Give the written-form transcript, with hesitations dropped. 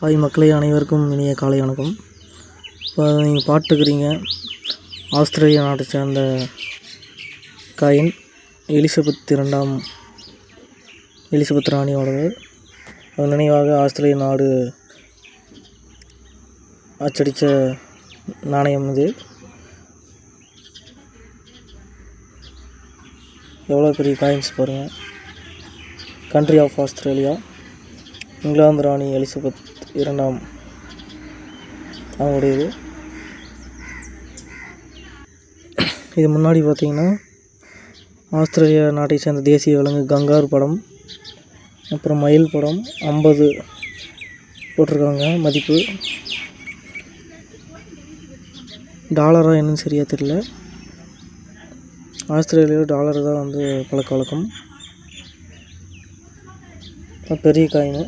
Hi மக்களே, அனைவருக்கும் இனிய காலை வணக்கம். இப்போ நீங்கள் பார்த்துக்கிறீங்க ஆஸ்திரேலியா நாட்டை சேர்ந்த காயின் எலிசபெத் ராணியோடது. அது நினைவாக ஆஸ்திரேலிய நாடு அச்சடித்த நாணயம் இது. எவ்வளோ பெரிய காயின்ஸ் பாருங்கள். கண்ட்ரி ஆஃப் ஆஸ்திரேலியா, இங்கிலாந்து ராணி எலிசபெத் இரண்டாம் அவங்களுடையது. இது முன்னாடி பார்த்திங்கன்னா ஆஸ்திரேலியா நாட்டை சேர்ந்த தேசிய விலங்கு கங்காரு படம், அப்புறம் மயில் படம் 50 போட்டிருக்காங்க. மதிப்பு டாலராக என்னன்னு சரியாக தெரியல. ஆஸ்திரேலியாவில் டாலர் தான் பழக்க வழக்கம். பெரிய காயின்